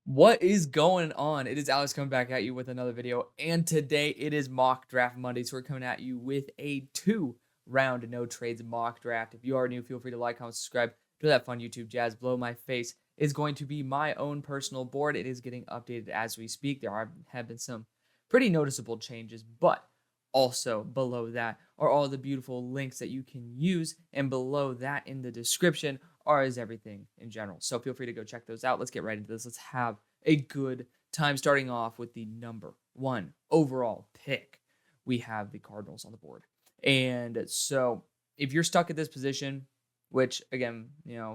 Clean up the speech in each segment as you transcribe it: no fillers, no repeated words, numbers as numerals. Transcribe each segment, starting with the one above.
What is going on? It is Alex coming back at you with another video, and today it is Mock Draft Monday, so we're coming at you with a two-round no trades mock draft. If you are new, feel free to like, comment, subscribe to that fun YouTube jazz. Below my face is going to be my own personal board. It is getting updated as we speak. Have been some pretty noticeable changes, but also below that are all the beautiful links that you can use, and below that in the description is everything in general. So feel free to go check those out. Let's get right into this. Let's have a good time starting off with the number one overall pick. We have the Cardinals on the board. And so if you're stuck at this position, which again,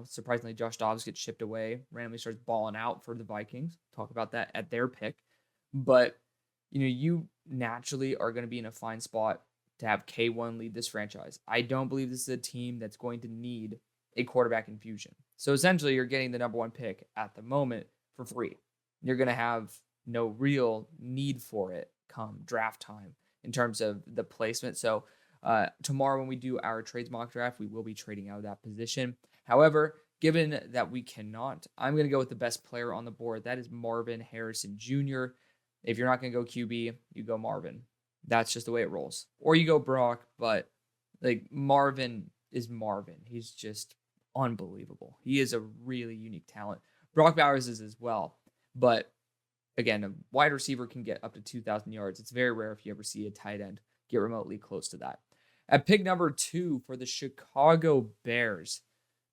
surprisingly, Josh Dobbs gets shipped away, randomly starts balling out for the Vikings. Talk about that at their pick. But, you naturally are going to be in a fine spot to have K1 lead this franchise. I don't believe this is a team that's going to need a quarterback infusion. So essentially, you're getting the number one pick at the moment for free. You're going to have no real need for it come draft time in terms of the placement. So tomorrow when we do our trades mock draft, we will be trading out of that position. However, given that we cannot, I'm going to go with the best player on the board. That is Marvin Harrison Jr. If you're not going to go QB, you go Marvin. That's just the way it rolls. Or you go Brock, but Marvin is Marvin. He's just unbelievable. He is a really unique talent. Brock Bowers is as well. But again, a wide receiver can get up to 2,000 yards. It's very rare if you ever see a tight end get remotely close to that. At pick number 2 for the Chicago Bears,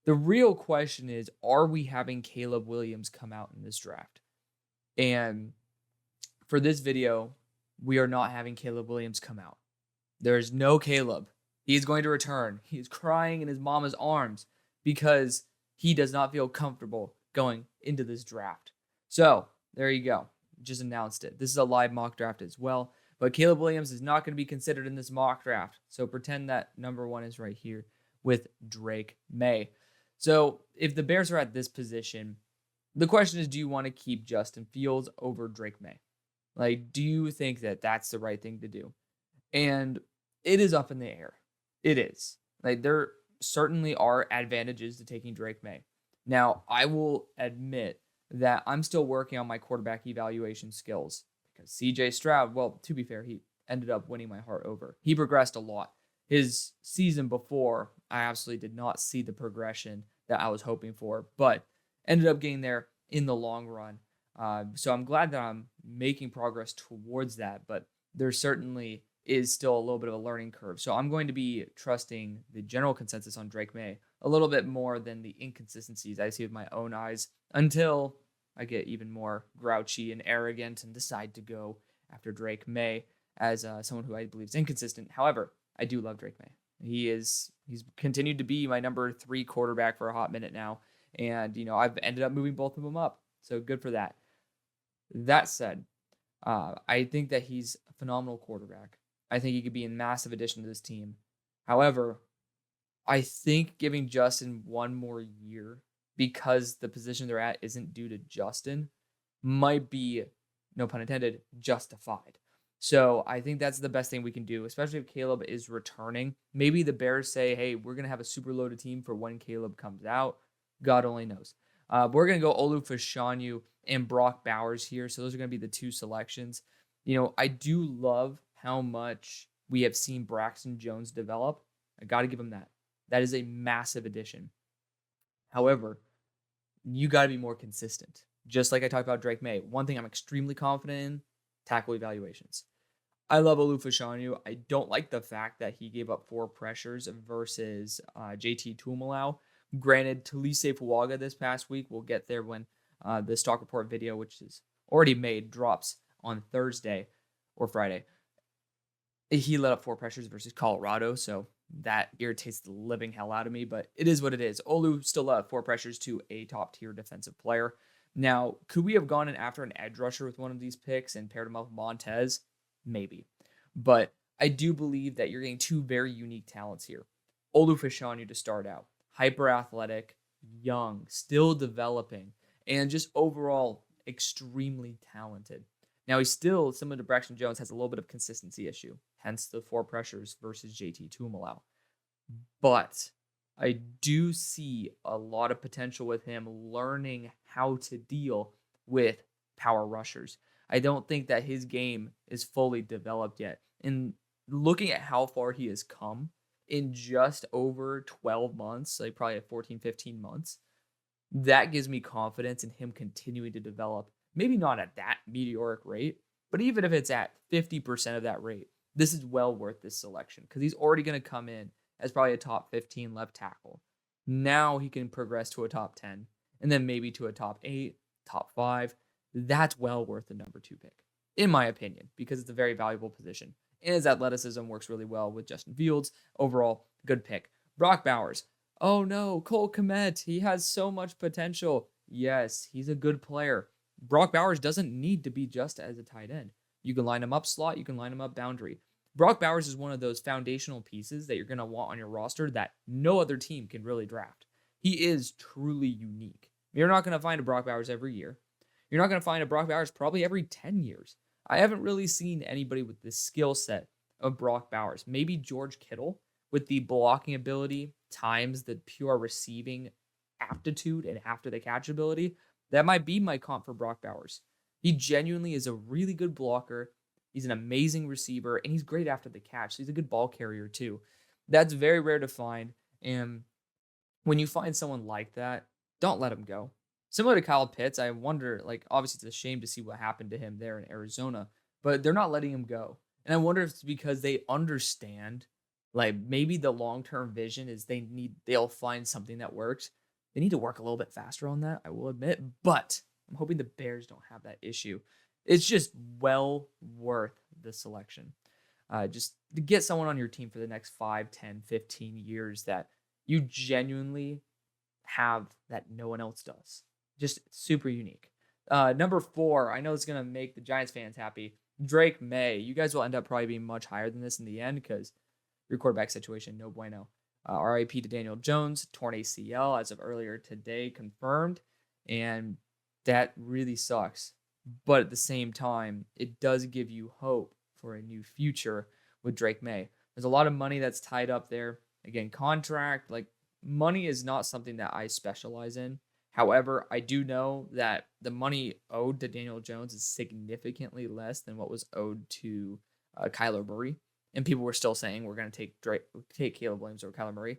the real question is, are we having Caleb Williams come out in this draft? And for this video, we are not having Caleb Williams come out. There's no Caleb. He's going to return. He's crying in his mama's arms because he does not feel comfortable going into this draft. So there you go. Just announced it. This is a live mock draft as well. But Caleb Williams is not going to be considered in this mock draft. So pretend that number 1 is right here with Drake May. So if the Bears are at this position, the question is, do you want to keep Justin Fields over Drake May? Do you think that that's the right thing to do? And it is up in the air. It is. There certainly are advantages to taking Drake May. Now, I will admit that I'm still working on my quarterback evaluation skills because CJ Stroud, well, to be fair, he ended up winning my heart over. He progressed a lot. His season before, I absolutely did not see the progression that I was hoping for, but ended up getting there in the long run. So I'm glad that I'm making progress towards that, but there certainly is still a little bit of a learning curve. So I'm going to be trusting the general consensus on Drake May a little bit more than the inconsistencies I see with my own eyes until I get even more grouchy and arrogant and decide to go after Drake May as someone who I believe is inconsistent. However, I do love Drake May. He's continued to be my number 3 quarterback for a hot minute now. And, I've ended up moving both of them up. So good for that. That said, I think that he's a phenomenal quarterback. I think he could be a massive addition to this team. However, I think giving Justin one more year because the position they're at isn't due to Justin might be, no pun intended, justified. So I think that's the best thing we can do, especially if Caleb is returning. Maybe the Bears say, hey, we're going to have a super loaded team for when Caleb comes out. God only knows. We're going to go Olu Fashanu and Brock Bowers here. So those are going to be the 2 selections. I do love how much we have seen Braxton Jones develop. I got to give him that. That is a massive addition. However, you got to be more consistent. Just like I talked about Drake May. One thing I'm extremely confident in, tackle evaluations. I love Olu Fashanu. I don't like the fact that he gave up 4 pressures versus JT Tuimoloau. Granted, Talise Fuaga this past week, we'll get there when the stock report video, which is already made, drops on Thursday or Friday. He let up 4 pressures versus Colorado, so that irritates the living hell out of me, but it is what it is. Olu still let up 4 pressures to a top-tier defensive player. Now, could we have gone in after an edge rusher with one of these picks and paired him up with Montez? Maybe. But I do believe that you're getting 2 very unique talents here. Olu Fashanu to start out. Hyper-athletic, young, still developing, and just overall extremely talented. Now, he's still, similar to Braxton Jones, has a little bit of consistency issue, hence the 4 pressures versus JT Tuimoloau. But I do see a lot of potential with him learning how to deal with power rushers. I don't think that his game is fully developed yet. And looking at how far he has come in just over 12 months, like probably 14, 15 months, that gives me confidence in him continuing to develop. Maybe not at that meteoric rate, but even if it's at 50% of that rate, this is well worth this selection because he's already going to come in as probably a top 15 left tackle. Now he can progress to a top 10 and then maybe to a top 8, top 5. That's well worth the number 2 pick, in my opinion, because it's a very valuable position. And his athleticism works really well with Justin Fields. Overall, good pick. Brock Bowers. Oh no, Cole Kmet. He has so much potential. Yes, he's a good player. Brock Bowers doesn't need to be just as a tight end. You can line him up slot, you can line him up boundary. Brock Bowers is one of those foundational pieces that you're going to want on your roster that no other team can really draft. He is truly unique. You're not going to find a Brock Bowers every year. You're not going to find a Brock Bowers probably every 10 years. I haven't really seen anybody with the skill set of Brock Bowers. Maybe George Kittle with the blocking ability times the pure receiving aptitude and after the catch ability. That might be my comp for Brock Bowers. He genuinely is a really good blocker. He's an amazing receiver, and he's great after the catch. So he's a good ball carrier too. That's very rare to find. And when you find someone like that, don't let him go. Similar to Kyle Pitts, I wonder, like, obviously it's a shame to see what happened to him there in Arizona, but they're not letting him go. And I wonder if it's because they understand, like, maybe the long-term vision is they'll find something that works. They need to work a little bit faster on that, I will admit, but I'm hoping the Bears don't have that issue. It's just well worth the selection. Just to get someone on your team for the next 5, 10, 15 years that you genuinely have that no one else does. Just super unique. Number 4, I know it's going to make the Giants fans happy. Drake May. You guys will end up probably being much higher than this in the end because your quarterback situation, no bueno. RIP to Daniel Jones, torn ACL as of earlier today, confirmed. And that really sucks. But at the same time, it does give you hope for a new future with Drake May. There's a lot of money that's tied up there. Again, contract, like money is not something that I specialize in. However, I do know that the money owed to Daniel Jones is significantly less than what was owed to Kyler Murray. And people were still saying we're going to take Caleb Williams over Kyler Murray.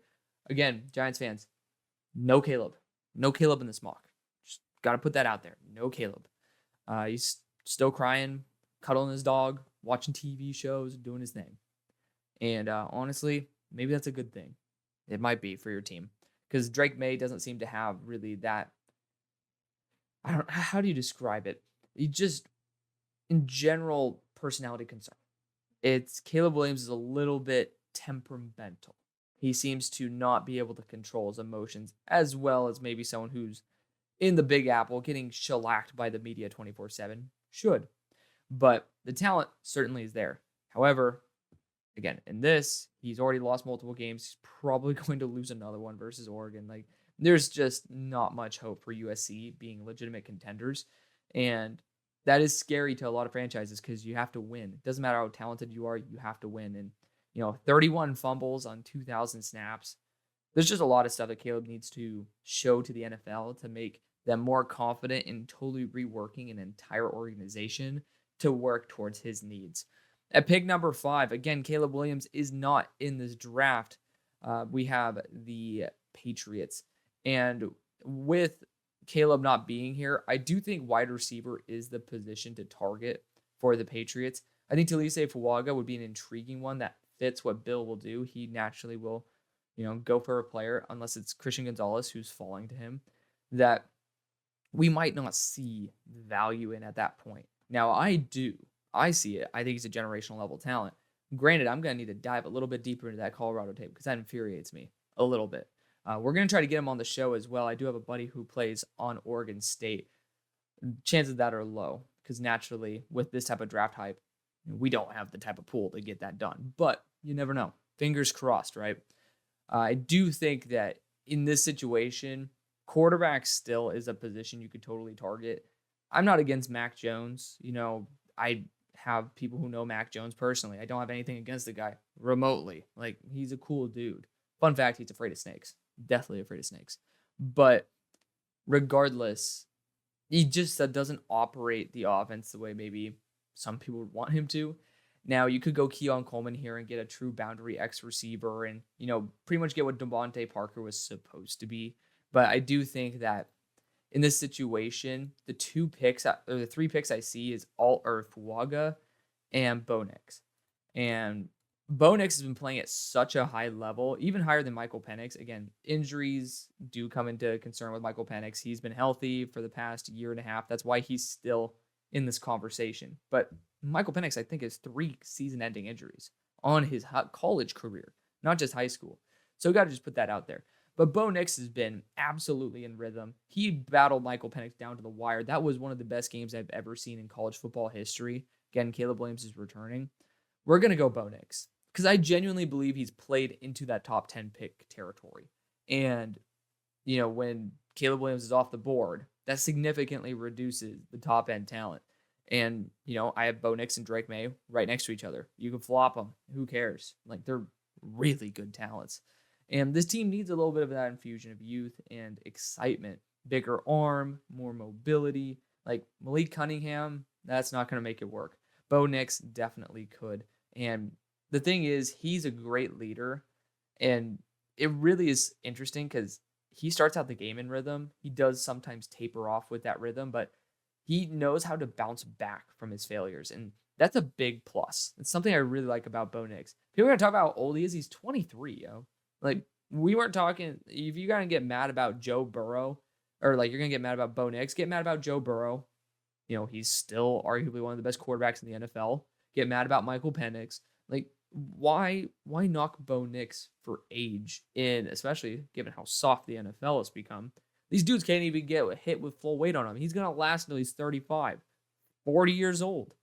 Again, Giants fans, no Caleb. No Caleb in this mock. Just got to put that out there. No Caleb. He's still crying, cuddling his dog, watching TV shows, doing his thing. And honestly, maybe that's a good thing. It might be for your team. Because Drake May doesn't seem to have really that. How do you describe it? He just, in general, personality concern. It's Caleb Williams is a little bit temperamental. He seems to not be able to control his emotions as well as maybe someone who's in the Big Apple getting shellacked by the media 24/7 should. But the talent certainly is there. However, again, in this, he's already lost multiple games. He's probably going to lose another one versus Oregon. Like, there's just not much hope for USC being legitimate contenders. And that is scary to a lot of franchises because you have to win. It doesn't matter how talented you are, you have to win. And, 31 fumbles on 2,000 snaps. There's just a lot of stuff that Caleb needs to show to the NFL to make them more confident in totally reworking an entire organization to work towards his needs. At pick number 5, again, Caleb Williams is not in this draft. We have the Patriots. And with Caleb not being here, I do think wide receiver is the position to target for the Patriots. I think Talise Fuaga would be an intriguing one that fits what Bill will do. He naturally will, go for a player, unless it's Christian Gonzalez who's falling to him, that we might not see value in at that point. Now, I do. I see it. I think he's a generational level talent. Granted, I'm going to need to dive a little bit deeper into that Colorado tape because that infuriates me a little bit. We're going to try to get him on the show as well. I do have a buddy who plays on Oregon State. Chances of that are low because naturally, with this type of draft hype, we don't have the type of pool to get that done. But you never know. Fingers crossed, right? I do think that in this situation, quarterback still is a position you could totally target. I'm not against Mac Jones. I have people who know Mac Jones personally. I don't have anything against the guy remotely. Like, he's a cool dude. Fun fact, he's afraid of snakes. Deathly afraid of snakes. But regardless, he just doesn't operate the offense the way maybe some people would want him to. Now, you could go Keon Coleman here and get a true boundary X receiver and, pretty much get what Devontae Parker was supposed to be. But I do think that in this situation, the three picks I see is Alt or Fuaga and Bo Nix. And Bo Nix has been playing at such a high level, even higher than Michael Penix. Again, injuries do come into concern with Michael Penix. He's been healthy for the past year and a half. That's why he's still in this conversation. But Michael Penix, I think, has 3 season-ending injuries on his college career, not just high school. So got to just put that out there. But Bo Nix has been absolutely in rhythm. He battled Michael Penix down to the wire. That was one of the best games I've ever seen in college football history. Again, Caleb Williams is returning. We're going to go Bo Nix because I genuinely believe he's played into that top 10 pick territory. And, when Caleb Williams is off the board, that significantly reduces the top end talent. And, I have Bo Nix and Drake May right next to each other. You can flop them. Who cares? Like, they're really good talents. And this team needs a little bit of that infusion of youth and excitement. Bigger arm, more mobility. Like Malik Cunningham, that's not going to make it work. Bo Nix definitely could. And the thing is, he's a great leader. And it really is interesting because he starts out the game in rhythm. He does sometimes taper off with that rhythm, but he knows how to bounce back from his failures. And that's a big plus. It's something I really like about Bo Nix. People are going to talk about how old he is. He's 23, yo. Like, we weren't talking, if you're going to get mad about Joe Burrow, or like you're going to get mad about Bo Nix, get mad about Joe Burrow. He's still arguably one of the best quarterbacks in the NFL. Get mad about Michael Penix. Like, why knock Bo Nix for age, especially given how soft the NFL has become? These dudes can't even get hit with full weight on him. He's going to last until he's 35, 40 years old.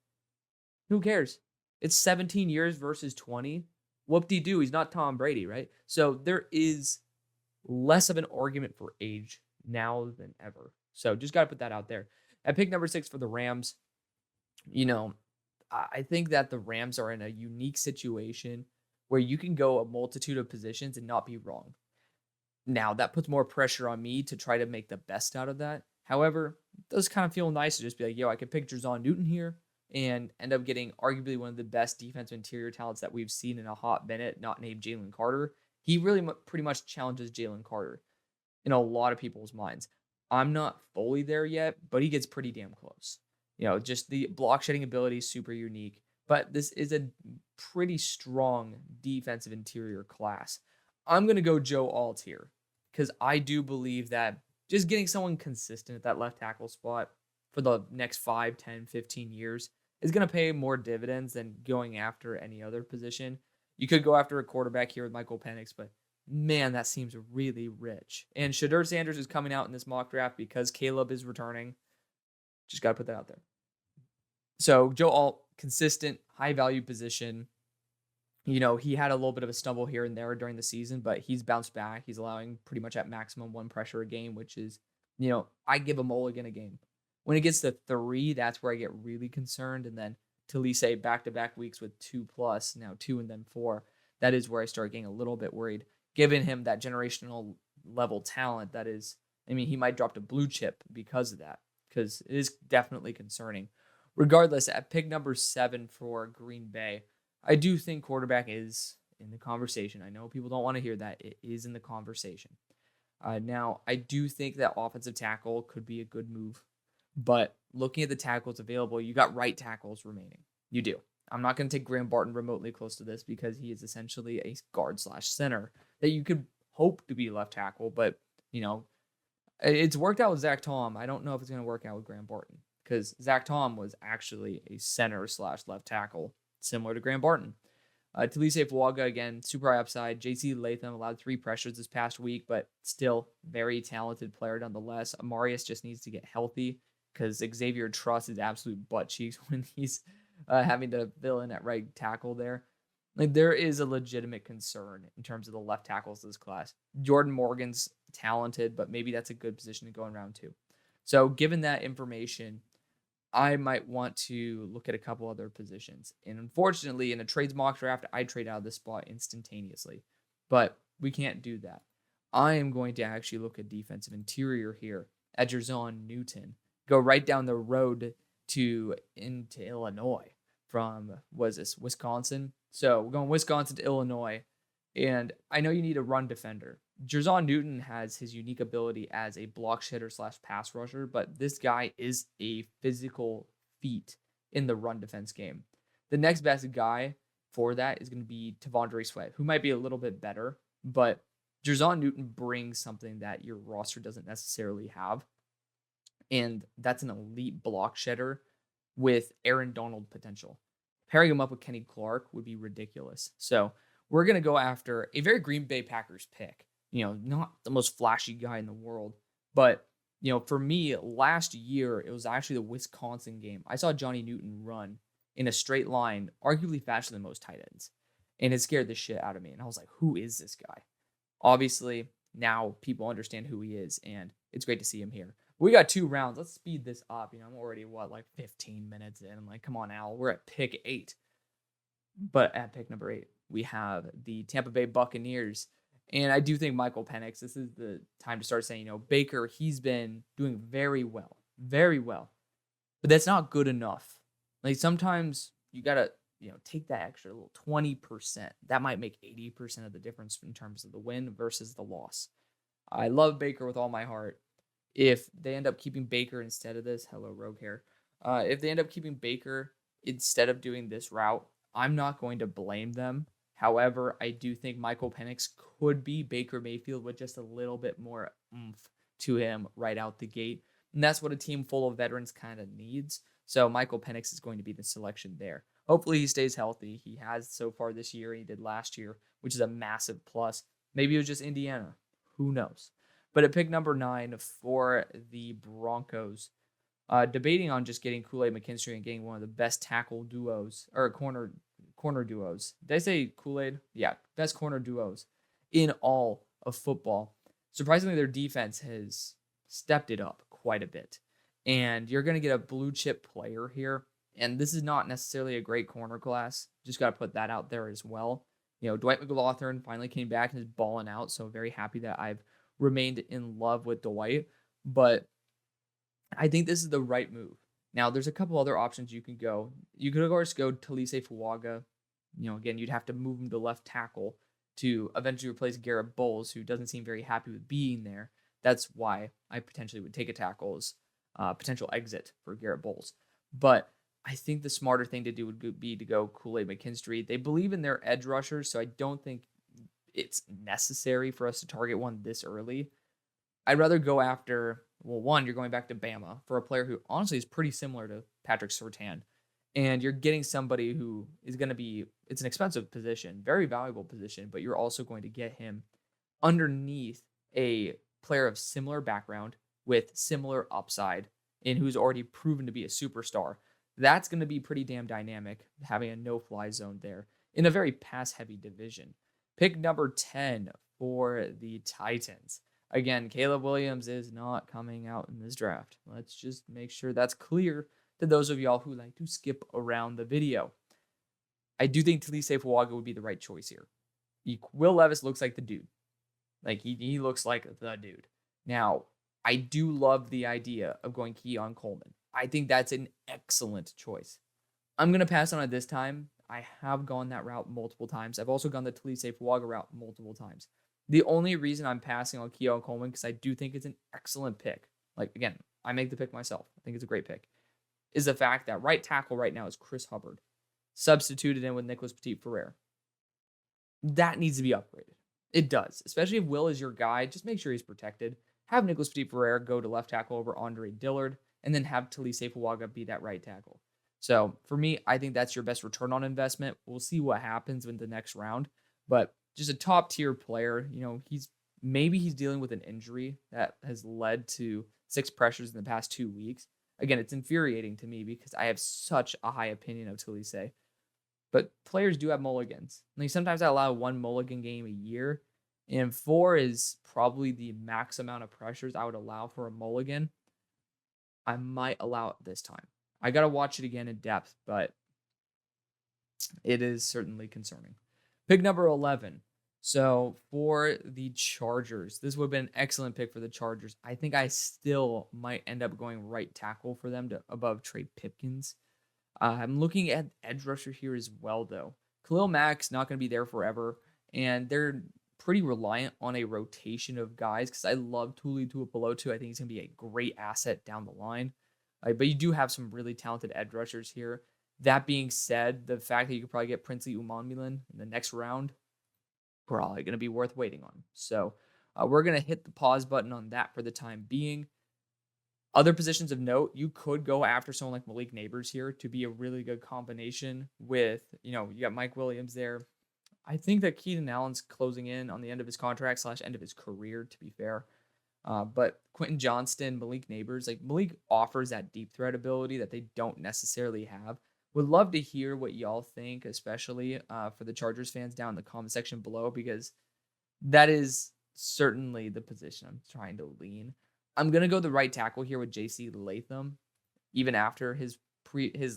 Who cares? It's 17 years versus 20. Whoop-de-doo, he's not Tom Brady, right? So there is less of an argument for age now than ever. So just got to put that out there. At pick number 6 for the Rams, I think that the Rams are in a unique situation where you can go a multitude of positions and not be wrong. Now, that puts more pressure on me to try to make the best out of that. However, it does kind of feel nice to just be like, I could pick Jerzon Newton here and end up getting arguably one of the best defensive interior talents that we've seen in a hot minute, not named Jalen Carter. He really pretty much challenges Jalen Carter in a lot of people's minds. I'm not fully there yet, but he gets pretty damn close. Just the block shedding ability is super unique, but this is a pretty strong defensive interior class. I'm going to go Joe Alt here because I do believe that just getting someone consistent at that left tackle spot for the next 5, 10, 15 years is going to pay more dividends than going after any other position. You could go after a quarterback here with Michael Penix, but man, that seems really rich. And Shedeur Sanders is coming out in this mock draft because Caleb is returning. Just got to put that out there. So Joe Alt, consistent, high-value position. He had a little bit of a stumble here and there during the season, but he's bounced back. He's allowing pretty much at maximum 1 pressure a game, which is, I give a mulligan a game. When it gets to 3, that's where I get really concerned. And then Talise back-to-back weeks with 2+, now 2 and then 4. That is where I start getting a little bit worried. Given him that generational level talent, that is, he might drop to blue chip because of that, because it is definitely concerning. Regardless, at pick number 7 for Green Bay, I do think quarterback is in the conversation. I know people don't want to hear that. It is in the conversation. Now, I do think that offensive tackle could be a good move. But looking at the tackles available, you got right tackles remaining. You do. I'm not going to take Graham Barton remotely close to this because he is essentially a guard/center that you could hope to be left tackle. But, it's worked out with Zach Tom. I don't know if it's going to work out with Graham Barton because Zach Tom was actually a center/left tackle, similar to Graham Barton. Talise Fuaga, again, super high upside. J.C. Latham allowed 3 pressures this past week, but still very talented player nonetheless. Amarius just needs to get healthy because Xavier Truss is absolute butt cheeks when he's having to fill in at right tackle there. Like, there is a legitimate concern in terms of the left tackles of this class. Jordan Morgan's talented, but maybe that's a good position to go in round 2. So given that information, I might want to look at a couple other positions. And unfortunately, in a trades mock draft, I trade out of this spot instantaneously. But we can't do that. I am going to actually look at defensive interior here at Jerzon Newton. go right down the road into Illinois from, was this Wisconsin? So we're going Wisconsin to Illinois, and I know you need a run defender. Jerzon Newton has his unique ability as a block shitter / pass rusher, but this guy is a physical feat in the run defense game. The next best guy for that is going to be T'Vondre Sweat, who might be a little bit better, but Jerzon Newton brings something that your roster doesn't necessarily have, and that's an elite block shedder with Aaron Donald potential. Pairing him up with Kenny Clark would be ridiculous. So we're going to go after a very Green Bay Packers pick. Not the most flashy guy in the world, but, for me, last year, it was actually the Wisconsin game. I saw Johnny Newton run in a straight line, arguably faster than most tight ends, and it scared the shit out of me. And I was like, who is this guy? Obviously, now people understand who he is, and it's great to see him here. We got 2 rounds. Let's speed this up. I'm already, 15 minutes in. I'm like, come on, Al. We're at pick 8. But at pick number 8, we have the Tampa Bay Buccaneers. And I do think Michael Penix, this is the time to start saying, Baker, he's been doing very well. Very well. But that's not good enough. Like, sometimes you got to, take that extra little 20%. That might make 80% of the difference in terms of the win versus the loss. I love Baker with all my heart. If they end up keeping Baker instead of this, hello, Rogue Hair. If they end up keeping Baker instead of doing this route, I'm not going to blame them. However, I do think Michael Penix could be Baker Mayfield with just a little bit more oomph to him right out the gate. And that's what a team full of veterans kind of needs. So Michael Penix is going to be the selection there. Hopefully he stays healthy. He has so far this year. He did last year, which is a massive plus. Maybe it was just Indiana. Who knows? But at pick number 9 for the Broncos, debating on just getting Kool-Aid McKinstry and getting one of the best tackle duos, or corner duos. Did I say Kool-Aid? Yeah, best corner duos in all of football. Surprisingly, their defense has stepped it up quite a bit. And you're going to get a blue chip player here. And this is not necessarily a great corner class. Just got to put that out there as well. Dwight McLaughlin finally came back and is balling out. So very happy that I've remained in love with Dwight. But I think this is the right move. Now, there's a couple other options you can go. You could, of course, go Talise Fuaga. Again, you'd have to move him to left tackle to eventually replace Garrett Bowles, who doesn't seem very happy with being there. That's why I potentially would take a tackle's potential exit for Garrett Bowles. But I think the smarter thing to do would be to go Kool-Aid McKinstry. They believe in their edge rushers, so I don't think it's necessary for us to target one this early. I'd rather go after, one, you're going back to Bama for a player who honestly is pretty similar to Patrick Surtain. And you're getting somebody who is going to be, it's an expensive position, very valuable position, but you're also going to get him underneath a player of similar background with similar upside and who's already proven to be a superstar. That's going to be pretty damn dynamic, having a no-fly zone there in a very pass-heavy division. Pick number 10 for the Titans. Again, Caleb Williams is not coming out in this draft. Let's just make sure that's clear to those of y'all who like to skip around the video. I do think Talise Fuaga would be the right choice here. Will Levis looks like the dude. Like, he looks like the dude. Now, I do love the idea of going Keon Coleman. I think that's an excellent choice. I'm going to pass on it this time. I have gone that route multiple times. I've also gone the Talise Fuaga route multiple times. The only reason I'm passing on Keon Coleman, because I do think it's an excellent pick. Like, again, I make the pick myself. I think it's a great pick. Is the fact that right tackle right now is Chris Hubbard, substituted in with Nicholas Petit-Frere. That needs to be upgraded. It does, especially if Will is your guy. Just make sure he's protected. Have Nicholas Petit-Frere go to left tackle over Andre Dillard, and then have Talise Fuaga be that right tackle. So for me, I think that's your best return on investment. We'll see what happens in the next round, but just a top tier player. He's dealing with an injury that has led to 6 pressures in the past 2 weeks. Again, it's infuriating to me because I have such a high opinion of Talise. But players do have mulligans. Like, sometimes I allow 1 mulligan game a year, and 4 is probably the max amount of pressures I would allow for a mulligan. I might allow it this time. I got to watch it again in depth, but it is certainly concerning. Pick number 11. So for the Chargers, this would have been an excellent pick for the Chargers. I think I still might end up going right tackle for them to above Trey Pipkins. I'm looking at edge rusher here as well, though. Khalil Mack's not going to be there forever, and they're pretty reliant on a rotation of guys because I love Tuli Tuipulotu. I think he's going to be a great asset down the line. But you do have some really talented edge rushers here. That being said, the fact that you could probably get Princely Umanmielen in the next round, probably going to be worth waiting on. So we're going to hit the pause button on that for the time being. Other positions of note, you could go after someone like Malik Neighbors here to be a really good combination with, you got Mike Williams there. I think that Keenan Allen's closing in on the end of his contract / end of his career, to be fair. But Quentin Johnston, Malik Neighbors, like Malik offers that deep threat ability that they don't necessarily have. Would love to hear what y'all think, especially for the Chargers fans down in the comment section below, because that is certainly the position I'm trying to lean. I'm going to go the right tackle here with JC Latham, even after his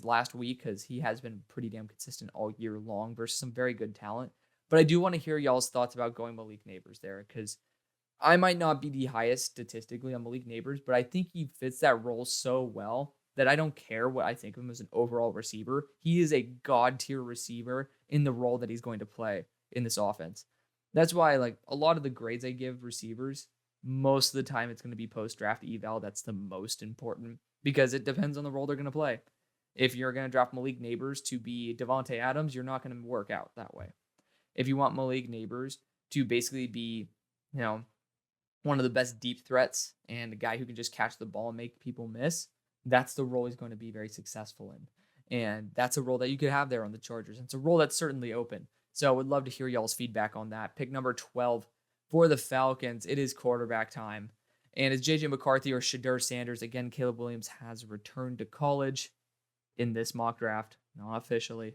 last week, because he has been pretty damn consistent all year long versus some very good talent. But I do want to hear y'all's thoughts about going Malik Neighbors there, because I might not be the highest statistically on Malik Neighbors, but I think he fits that role so well that I don't care what I think of him as an overall receiver. He is a god tier receiver in the role that he's going to play in this offense. That's why, like, a lot of the grades I give receivers, most of the time it's going to be post-draft eval. That's the most important because it depends on the role they're going to play. If you're going to draft Malik Neighbors to be Devontae Adams, you're not going to work out that way. If you want Malik Neighbors to basically be, one of the best deep threats and a guy who can just catch the ball and make people miss, that's the role he's going to be very successful in. And that's a role that you could have there on the Chargers. And it's a role that's certainly open. So I would love to hear y'all's feedback on that. Pick number 12 for the Falcons. It is quarterback time. And it's JJ McCarthy or Shedeur Sanders. Again, Caleb Williams has returned to college in this mock draft, not officially.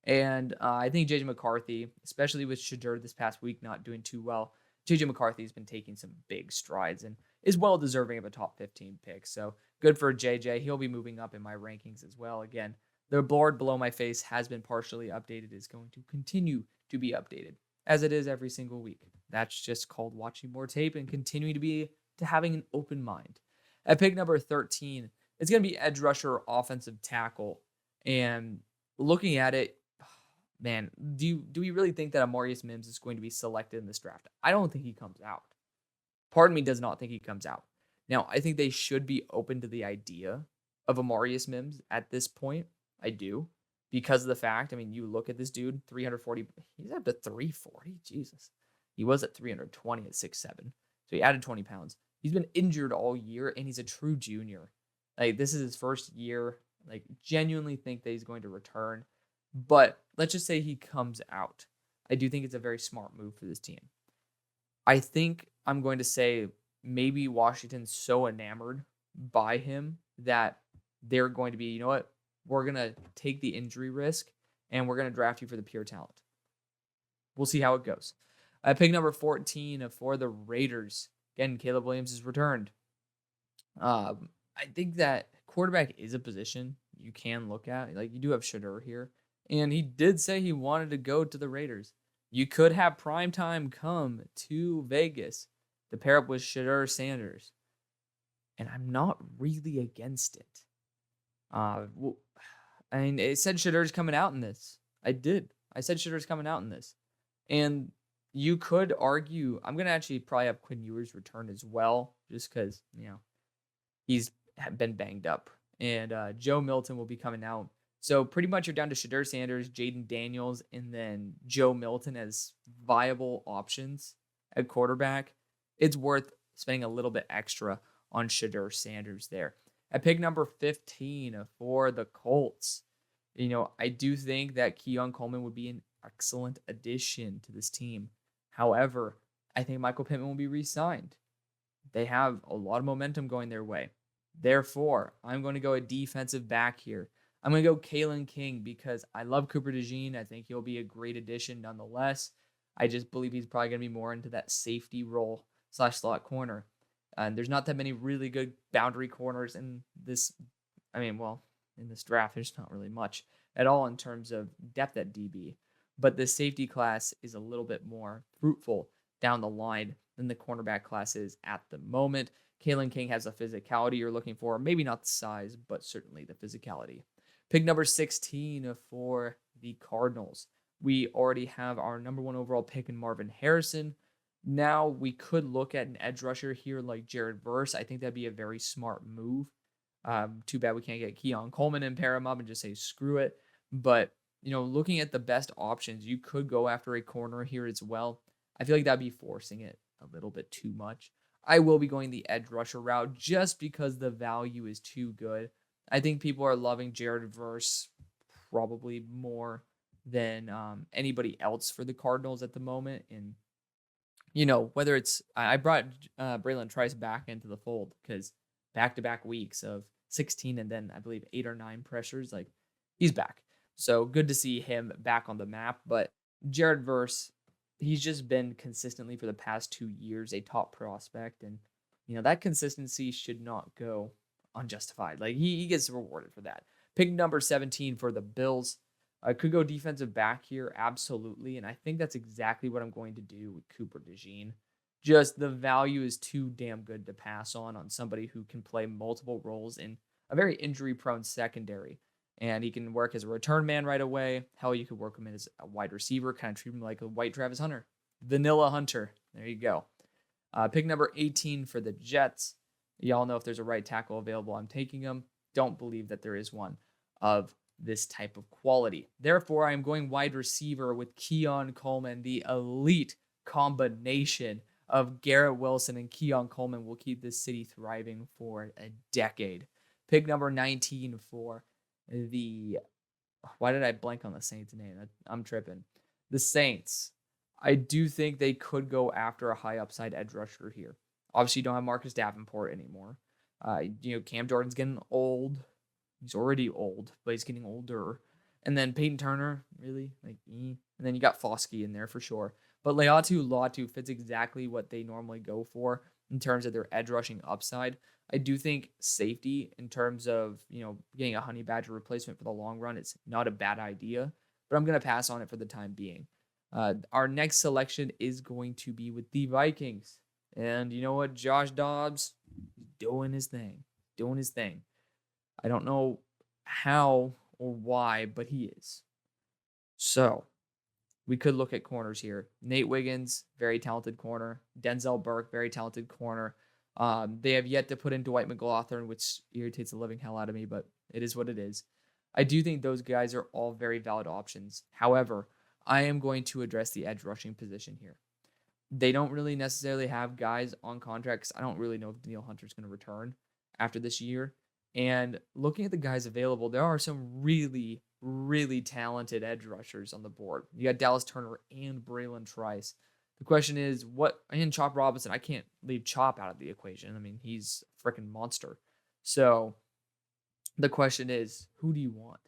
And I think JJ McCarthy, especially with Shedeur this past week not doing too well, JJ McCarthy has been taking some big strides and is well deserving of a top 15 pick. So good for JJ. He'll be moving up in my rankings as well. Again, the board below my face has been partially updated, is going to continue to be updated as it is every single week. That's just called watching more tape and continuing to having an open mind. At pick number 13, it's going to be edge rusher or offensive tackle. And looking at it, man, do we really think that Amarius Mims is going to be selected in this draft? I don't think he comes out. Part of me does not think he comes out. Now, I think they should be open to the idea of Amarius Mims at this point. I do. Because of the fact, you look at this dude, 340, he's up to 340. Jesus. He was at 320 at 6'7". So he added 20 pounds. He's been injured all year, and he's a true junior. Like, this is his first year. Like, genuinely think that he's going to return. But let's just say he comes out. I do think it's a very smart move for this team. I think I'm going to say maybe Washington's so enamored by him that they're going to be, you know what? We're going to take the injury risk and we're going to draft you for the pure talent. We'll see how it goes. Pick number 14 for the Raiders. Again, Caleb Williams has returned. I think that quarterback is a position you can look at. Like, you do have Shedeur here. And he did say he wanted to go to the Raiders. You could have primetime come to Vegas to pair up with Shedeur Sanders. And I'm not really against it. It said Shadeur's coming out in this. I did. I said Shadeur's coming out in this. And you could argue, I'm going to actually probably have Quinn Ewers return as well, just because, he's been banged up. And Joe Milton will be coming out. So pretty much you're down to Shedeur Sanders, Jaden Daniels, and then Joe Milton as viable options at quarterback. It's worth spending a little bit extra on Shedeur Sanders there. At pick number 15 for the Colts, I do think that Keon Coleman would be an excellent addition to this team. However, I think Michael Pittman will be re-signed. They have a lot of momentum going their way. Therefore, I'm going to go a defensive back here. I'm going to go Kalen King because I love Cooper DeJean. I think he'll be a great addition nonetheless. I just believe he's probably going to be more into that safety role / slot corner. And there's not that many really good boundary corners in this. In this draft, there's not really much at all in terms of depth at DB. but the safety class is a little bit more fruitful down the line than the cornerback class is at the moment. Kalen King has the physicality you're looking for, maybe not the size, but certainly the physicality. Pick number 16 for the Cardinals. We already have our number 1 overall pick in Marvin Harrison. Now we could look at an edge rusher here like Jared Verse. I think that'd be a very smart move. Too bad we can't get Keon Coleman and pair him up and just say screw it. But looking at the best options, you could go after a corner here as well. I feel like that'd be forcing it a little bit too much. I will be going the edge rusher route just because the value is too good. I think people are loving Jared Verse probably more than anybody else for the Cardinals at the moment. And whether it's I brought Braylon Trice back into the fold because back-to-back weeks of 16 and then I believe 8 or 9 pressures, like he's back. So good to see him back on the map. But Jared Verse, he's just been consistently for the past 2 years a top prospect, and that consistency should not go unjustified. Like he gets rewarded for that. Pick number 17 for the Bills. I could go defensive back here, absolutely, and I think that's exactly what I'm going to do with Cooper DeJean. Just the value is too damn good to pass on somebody who can play multiple roles in a very injury-prone secondary. And he can work as a return man right away. Hell, you could work him as a wide receiver, kind of treat him like a white Travis Hunter. Vanilla Hunter. There you go. Pick number 18 for the Jets. Y'all know if there's a right tackle available, I'm taking him. Don't believe that there is one of this type of quality. Therefore, I am going wide receiver with Keon Coleman. The elite combination of Garrett Wilson and Keon Coleman will keep this city thriving for a decade. Pick number 19 for the... Why did I blank on the Saints' name? I'm tripping. The Saints. I do think they could go after a high upside edge rusher here. Obviously, you don't have Marcus Davenport anymore. Cam Jordan's getting old. He's already old, but he's getting older. And then Peyton Turner, really? And then you got Foskey in there for sure. But Leatu Latu fits exactly what they normally go for in terms of their edge rushing upside. I do think safety in terms of, getting a Honey Badger replacement for the long run is not a bad idea, but I'm going to pass on it for the time being. Our next selection is going to be with the Vikings. And you know what? Josh Dobbs is doing his thing. I don't know how or why, but he is. So we could look at corners here. Nate Wiggins, very talented corner. Denzel Burke, very talented corner. They have yet to put in Dwight McLaughlin, which irritates the living hell out of me, but it is what it is. I do think those guys are all very valid options. However, I am going to address the edge rushing position here. They don't really necessarily have guys on contracts. I don't really know if Danielle Hunter's going to return after this year. And looking at the guys available, there are some really, really talented edge rushers on the board. You got Dallas Turner and Braylon Trice. The question is, and Chop Robinson, I can't leave Chop out of the equation. I mean, he's a freaking monster. So the question is, who do you want?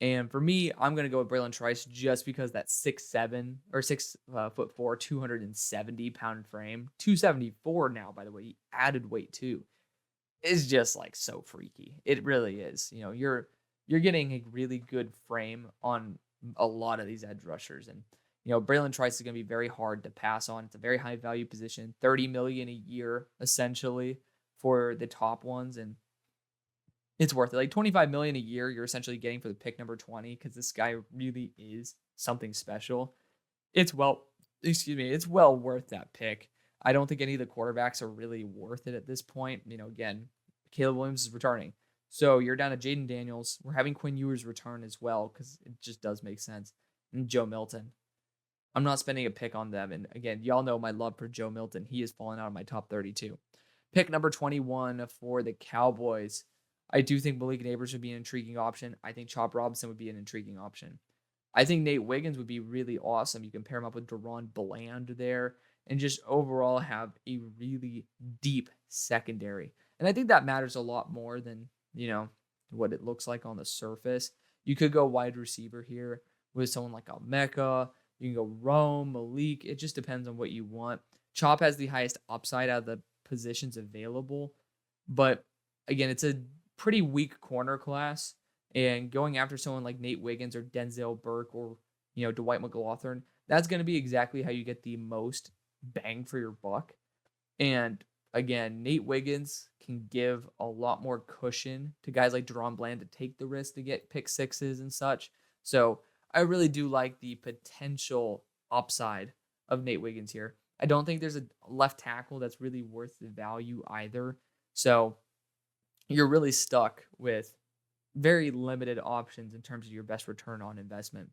And for me, I'm going to go with Braylon Trice just because that 6'7" or 6'4", 270-pound frame, 274 now, by the way, he added weight too, is just like so freaky. It really is. You're getting a really good frame on a lot of these edge rushers. And, Braylon Trice is going to be very hard to pass on. It's a very high value position, $30 million a year, essentially, for the top ones. And it's worth it. Like $25 million a year, you're essentially getting for the pick number 20 because this guy really is something special. It's well worth that pick. I don't think any of the quarterbacks are really worth it at this point. Again, Caleb Williams is returning. So you're down to Jaden Daniels. We're having Quinn Ewers return as well because it just does make sense. And Joe Milton. I'm not spending a pick on them. And again, y'all know my love for Joe Milton. He is falling out of my top 32. Pick number 21 for the Cowboys. I do think Malik Neighbors would be an intriguing option. I think Chop Robinson would be an intriguing option. I think Nate Wiggins would be really awesome. You can pair him up with Deron Bland there and just overall have a really deep secondary. And I think that matters a lot more than, what it looks like on the surface. You could go wide receiver here with someone like Almeka. You can go Rome, Malik. It just depends on what you want. Chop has the highest upside out of the positions available. But again, it's a pretty weak corner class. And going after someone like Nate Wiggins or Denzel Burke or, Dwight McLaughlin, that's going to be exactly how you get the most bang for your buck. And again, Nate Wiggins can give a lot more cushion to guys like Deron Bland to take the risk to get pick sixes and such. So I really do like the potential upside of Nate Wiggins here. I don't think there's a left tackle that's really worth the value either. So you're really stuck with very limited options in terms of your best return on investment.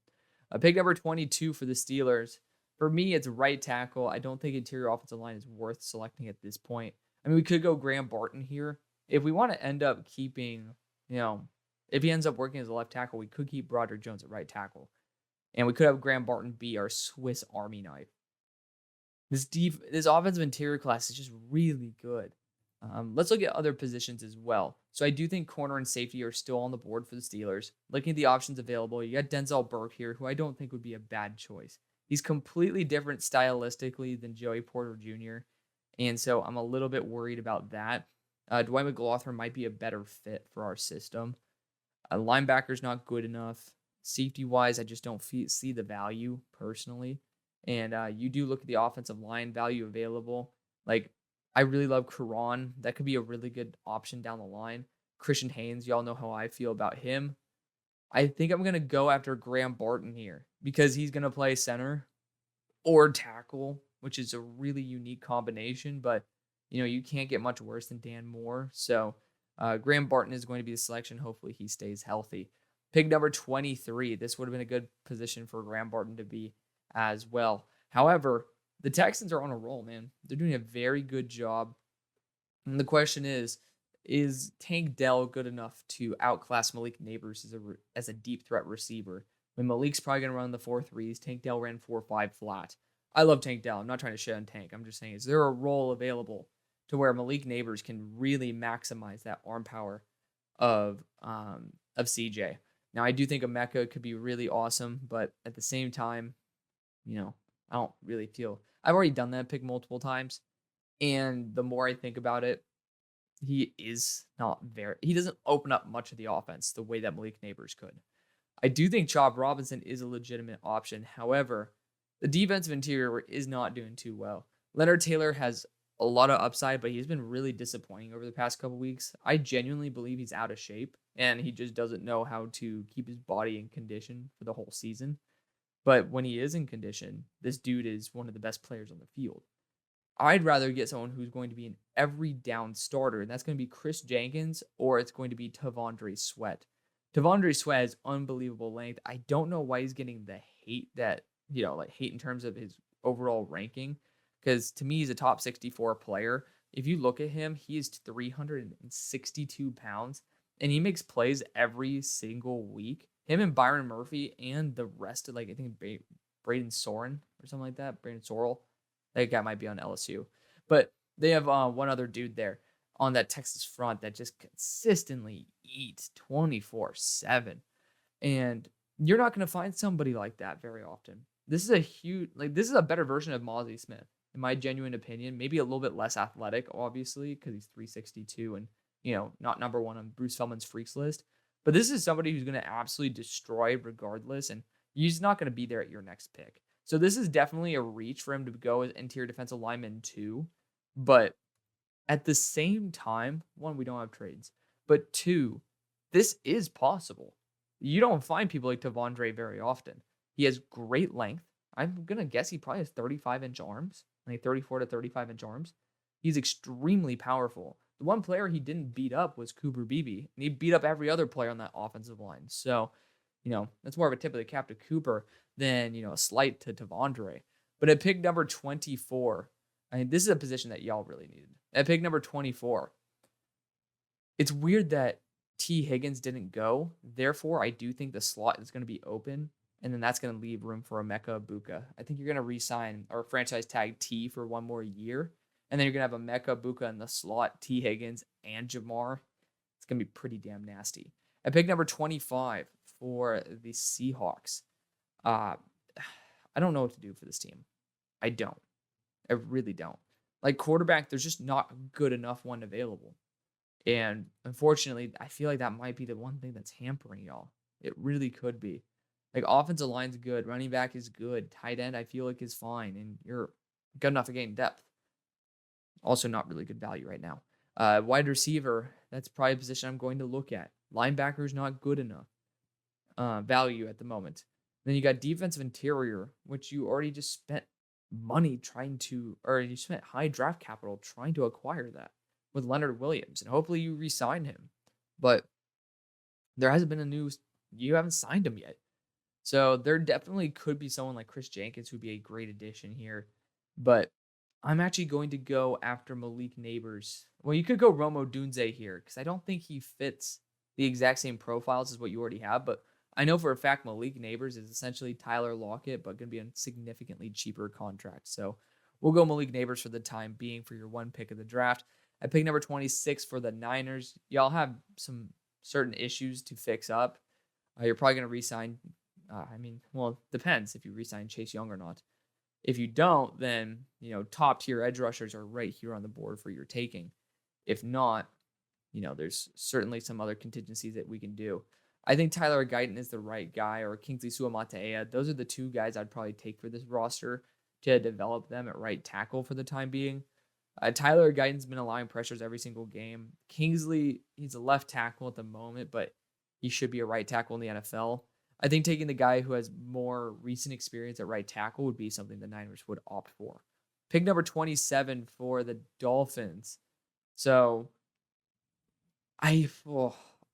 Pick number 22 for the Steelers. For me, it's right tackle. I don't think interior offensive line is worth selecting at this point. I mean, we could go Graham Barton here. If we want to end up keeping, if he ends up working as a left tackle, we could keep Broderick Jones at right tackle. And we could have Graham Barton be our Swiss Army knife. This offensive interior class is just really good. Let's look at other positions as well. So I do think corner and safety are still on the board for the Steelers. Looking at the options available, you got Denzel Burke here, who I don't think would be a bad choice. He's completely different stylistically than Joey Porter Jr., and so I'm a little bit worried about that. Dwight McLaughlin might be a better fit for our system. Linebacker's not good enough. Safety-wise, I just don't see the value personally. And you do look at the offensive line value available. Like, I really love Karan. That could be a really good option down the line. Christian Haynes, y'all know how I feel about him. I think I'm going to go after Graham Barton here because he's going to play center or tackle, which is a really unique combination. But, you can't get much worse than Dan Moore. So Graham Barton is going to be the selection. Hopefully he stays healthy. Pick number 23. This would have been a good position for Graham Barton to be as well. However, the Texans are on a roll, man. They're doing a very good job. And the question is Tank Dell good enough to outclass Malik Nabers as a deep threat receiver? When Malik's probably going to run the 4.3s, Tank Dell ran 4.5 flat. I love Tank Dell. I'm not trying to shit on Tank. I'm just saying, is there a role available to where Malik Nabers can really maximize that arm power of CJ? Now, I do think Emeka could be really awesome, but at the same time, I don't really feel... I've already done that pick multiple times, and the more I think about it, he doesn't open up much of the offense the way that Malik Nabers could. I do think Chop Robinson is a legitimate option. However, the defensive interior is not doing too well. Leonard Taylor has a lot of upside, but he's been really disappointing over the past couple weeks. I genuinely believe he's out of shape, and he just doesn't know how to keep his body in condition for the whole season. But when he is in condition, this dude is one of the best players on the field. I'd rather get someone who's going to be an every down starter, and that's going to be Chris Jenkins, or it's going to be Tavondre Sweat. Tavondre Sweat has unbelievable length. I don't know why he's getting the hate that, hate in terms of his overall ranking, because to me, he's a top 64 player. If you look at him, he is 362 pounds, and he makes plays every single week. Him and Byron Murphy and the rest of, I think Braden Soren or something like that. Braden Sorrell. That guy might be on LSU. But they have one other dude there on that Texas front that just consistently eats 24/7. And you're not going to find somebody like that very often. This is a better version of Mozzie Smith, in my genuine opinion. Maybe a little bit less athletic, obviously, because he's 362 and, not number one on Bruce Feldman's freaks list. But this is somebody who's going to absolutely destroy regardless, and he's not going to be there at your next pick. So this is definitely a reach for him to go as interior defensive lineman too. But at the same time, one, we don't have trades. But two, this is possible. You don't find people like Tavondre very often. He has great length. I'm going to guess he probably has 35-inch arms, 34 to 35-inch arms. He's extremely powerful. The one player he didn't beat up was Cooper Beebe, and he beat up every other player on that offensive line. So, that's more of a tip of the cap to Cooper than, a slight to Tavondre. But at pick number 24, this is a position that y'all really needed. At pick number 24, it's weird that T. Higgins didn't go. Therefore, I do think the slot is going to be open, and then that's going to leave room for Emeka Egbuka. I think you're going to re-sign or franchise tag T for one more year. And then you're going to have Emeka Egbuka in the slot, T. Higgins, and Jamar. It's going to be pretty damn nasty. At pick number 25 for the Seahawks, I don't know what to do for this team. I don't. I really don't. Quarterback, there's just not a good enough one available. And unfortunately, I feel like that might be the one thing that's hampering y'all. It really could be. Like, offensive line's good, running back is good, tight end I feel like is fine, and you're good enough to gain depth. Also not really good value right now. Wide receiver, that's probably a position I'm going to look at. Linebacker's not good enough value at the moment. Then you got defensive interior, which you already just spent money trying to, or you spent high draft capital trying to acquire that with Leonard Williams, and hopefully you re-sign him. But there hasn't been you haven't signed him yet. So there definitely could be someone like Chris Jenkins who'd be a great addition here. But I'm actually going to go after Malik Neighbors. Well, you could go Romo Dunze here because I don't think he fits the exact same profiles as what you already have. But I know for a fact Malik Neighbors is essentially Tyler Lockett, but going to be a significantly cheaper contract. So we'll go Malik Neighbors for the time being for your one pick of the draft. At pick number 26 for the Niners, y'all have some certain issues to fix up. You're probably going to re-sign. Well, depends if you re-sign Chase Young or not. If you don't, then, top tier edge rushers are right here on the board for your taking. If not, there's certainly some other contingencies that we can do. I think Tyler Guyton is the right guy, or Kingsley Suamataia. Those are the two guys I'd probably take for this roster to develop them at right tackle for the time being. Tyler Guyton's been allowing pressures every single game. Kingsley, he's a left tackle at the moment, but he should be a right tackle in the NFL. I think taking the guy who has more recent experience at right tackle would be something the Niners would opt for. Pick number 27 for the Dolphins. So I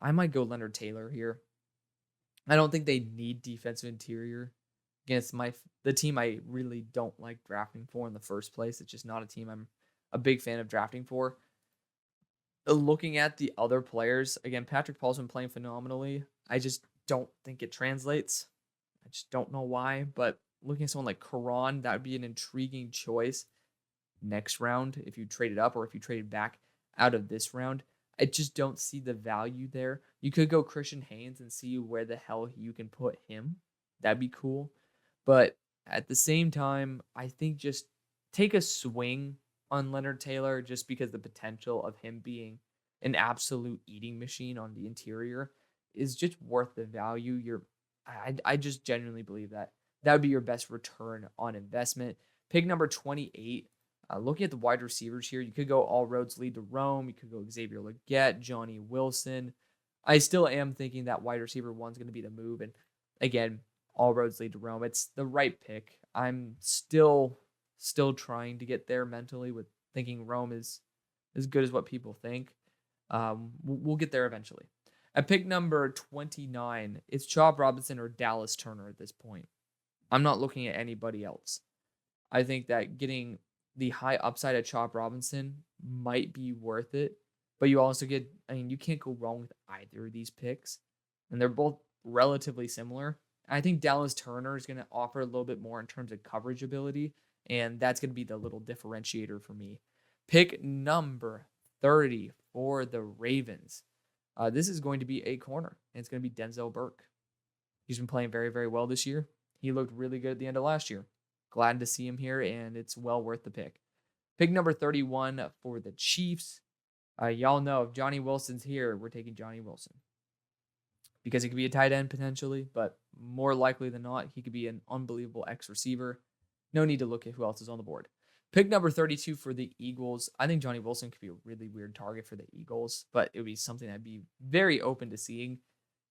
might go Leonard Taylor here. I don't think they need defensive interior against the team I really don't like drafting for in the first place. It's just not a team I'm a big fan of drafting for. Looking at the other players, again, Patrick Paul's been playing phenomenally. I just don't think it translates. I just don't know why. But looking at someone like Karan, that would be an intriguing choice next round if you traded up or if you traded back out of this round. I just don't see the value there. You could go Christian Haynes and see where the hell you can put him. That'd be cool. But at the same time, I think just take a swing on Leonard Taylor just because the potential of him being an absolute eating machine on the interior is just worth the value. I just genuinely believe that would be your best return on investment. Pick number 28. Looking at the wide receivers here, you could go all roads lead to Rome. You could go Xavier Legette, Johnny Wilson. I still am thinking that wide receiver one's going to be the move. And again, all roads lead to Rome. It's the right pick. I'm still trying to get there mentally with thinking Rome is as good as what people think. We'll get there eventually. At pick number 29, it's Chop Robinson or Dallas Turner at this point. I'm not looking at anybody else. I think that getting the high upside at Chop Robinson might be worth it, but you also you can't go wrong with either of these picks, and they're both relatively similar. I think Dallas Turner is going to offer a little bit more in terms of coverage ability, and that's going to be the little differentiator for me. Pick number 30 for the Ravens. This is going to be a corner, and it's going to be Denzel Burke. He's been playing very, very well this year. He looked really good at the end of last year. Glad to see him here, and it's well worth the pick. Pick number 31 for the Chiefs. Y'all know if Johnny Wilson's here, we're taking Johnny Wilson. Because he could be a tight end potentially, but more likely than not, he could be an unbelievable X receiver. No need to look at who else is on the board. Pick number 32 for the Eagles. I think Johnny Wilson could be a really weird target for the Eagles, but it would be something I'd be very open to seeing.